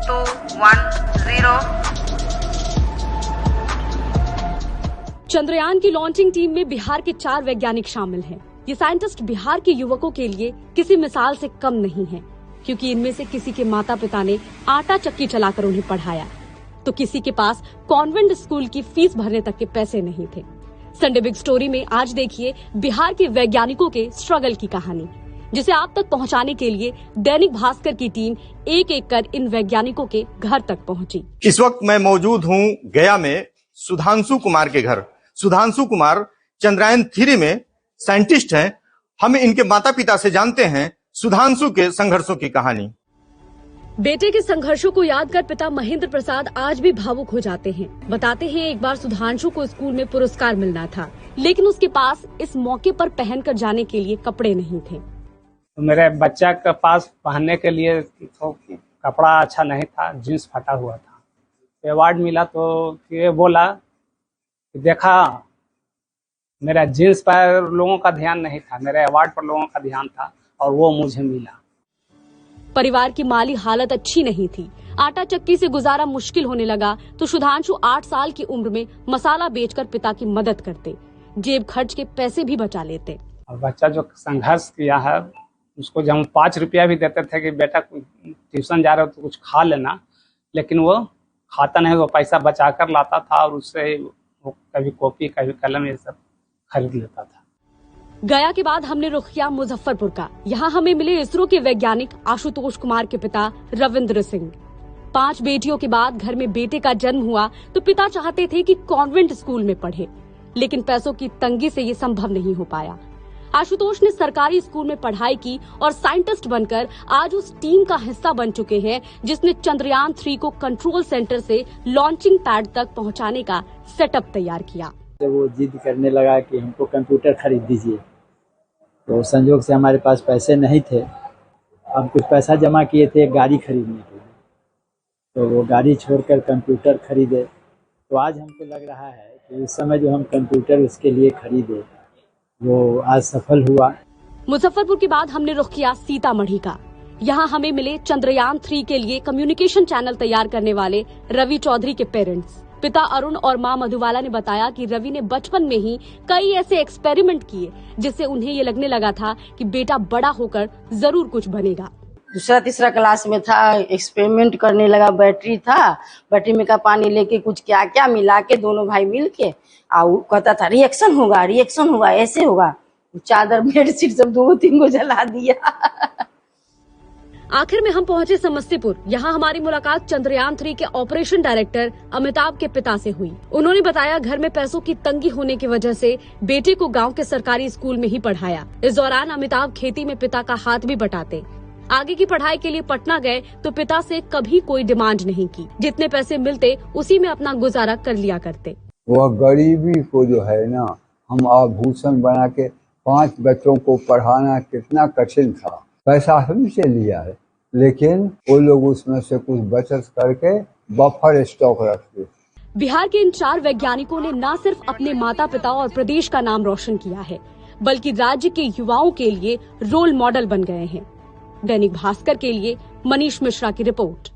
2, 1, 0। चंद्रयान की launching team में बिहार के 4 वैज्ञानिक शामिल हैं। ये साइंटिस्ट बिहार के युवकों के लिए किसी मिसाल से कम नहीं हैं, क्योंकि इनमें से किसी के माता पिता ने आटा चक्की चलाकर उन्हें पढ़ाया, तो किसी के पास कॉन्वेंट स्कूल की फीस भरने तक के पैसे नहीं थे। संडे बिग स्टोरी में आज देखिए बिहार के वैज्ञानिकों के स्ट्रगल की कहानी, जिसे आप तक पहुंचाने के लिए दैनिक भास्कर की टीम एक एक कर इन वैज्ञानिकों के घर तक पहुंची। इस वक्त मैं मौजूद हूं गया में सुधांशु कुमार के घर। सुधांशु कुमार चंद्रयान 3 में साइंटिस्ट हैं। हम इनके माता पिता से जानते हैं सुधांशु के संघर्षों की कहानी। बेटे के संघर्षों को याद कर पिता महेंद्र प्रसाद आज भी भावुक हो जाते हैं। बताते हैं एक बार सुधांशु को स्कूल में पुरस्कार मिलना था, लेकिन उसके पास इस मौके पर पहनकर जाने के लिए कपड़े नहीं थे। मेरे बच्चा के पास पहनने के लिए तो कपड़ा अच्छा नहीं था, जींस फटा हुआ था। अवार्ड मिला तो ये बोला कि देखा मेरा जींस पर लोगों का ध्यान नहीं था, मेरे अवार्ड पर लोगों का ध्यान था और वो मुझे मिला। परिवार की माली हालत अच्छी नहीं थी। आटा चक्की से गुजारा मुश्किल होने लगा तो सुधांशु 8 साल की उम्र में मसाला बेचकर पिता की मदद करते, जेब खर्च के पैसे भी बचा लेते। और बच्चा जो संघर्ष किया है, उसको जब हम 5 रुपया भी देते थे कि बेटा ट्यूशन जा रहे हो तो कुछ खा लेना, लेकिन वो खाता नहीं, वो पैसा बचा कर लाता था और उससे वो कभी कॉपी कभी कलम ये सब खरीद लेता था। गया के बाद हमने रुख किया मुजफ्फरपुर का। यहाँ हमें मिले इसरो के वैज्ञानिक आशुतोष कुमार के पिता रविंद्र सिंह। 5 बेटियों के बाद घर में बेटे का जन्म हुआ तो पिता चाहते थे कि कॉन्वेंट स्कूल में पढ़े, लेकिन पैसों की तंगी से ये संभव नहीं हो पाया। आशुतोष ने सरकारी स्कूल में पढ़ाई की और साइंटिस्ट बनकर आज उस टीम का हिस्सा बन चुके हैं जिसने चंद्रयान 3 को कंट्रोल सेंटर से लॉन्चिंग पैड तक पहुंचाने का सेटअप तैयार किया। वो जिद करने लगा कि हमको कंप्यूटर खरीद दीजिए, तो संयोग से हमारे पास पैसे नहीं थे। हम कुछ पैसा जमा किए थे एक गाड़ी खरीदने के लिए, तो वो गाड़ी छोड़कर कंप्यूटर खरीदे। तो आज हमको लग रहा है कि उस समय जो हम कंप्यूटर उसके लिए खरीदे वो आज सफल हुआ। मुजफ्फरपुर के बाद हमने रुख किया सीतामढ़ी का। यहाँ हमें मिले चंद्रयान 3 के लिए कम्युनिकेशन चैनल तैयार करने वाले रवि चौधरी के पेरेंट्स। पिता अरुण और मां मधुबाला ने बताया कि रवि ने बचपन में ही कई ऐसे एक्सपेरिमेंट किए जिससे उन्हें ये लगने लगा था कि बेटा बड़ा होकर जरूर कुछ बनेगा। दूसरा तीसरा क्लास में था, एक्सपेरिमेंट करने लगा। बैटरी था, बैटरी में का पानी लेके कुछ क्या क्या मिला के दोनों भाई मिल के कहता था रिएक्शन होगा, ऐसे होगा। चादर बेडशीट सब 2-3 को जला दिया। आखिर में हम पहुंचे समस्तीपुर। यहाँ हमारी मुलाकात चंद्रयान 3 के ऑपरेशन डायरेक्टर अमिताभ के पिता से हुई। उन्होंने बताया घर में पैसों की तंगी होने की वजह से बेटे को गांव के सरकारी स्कूल में ही पढ़ाया। इस दौरान अमिताभ खेती में पिता का हाथ भी बटाते। आगे की पढ़ाई के लिए पटना गए तो पिता से कभी कोई डिमांड नहीं की, जितने पैसे मिलते उसी में अपना गुजारा कर लिया करते। वह गरीबी को जो है ना, हम आभूषण बना के 5 बच्चों को पढ़ाना कितना कठिन था। पैसा हमसे लिया है, लेकिन वो लोग उसमें से कुछ बचत करके बफर स्टॉक रखते। बिहार के इन 4 वैज्ञानिकों ने न सिर्फ अपने माता पिता और प्रदेश का नाम रोशन किया है, बल्कि राज्य के युवाओं के लिए रोल मॉडल बन गए हैं। दैनिक भास्कर के लिए मनीष मिश्रा की रिपोर्ट।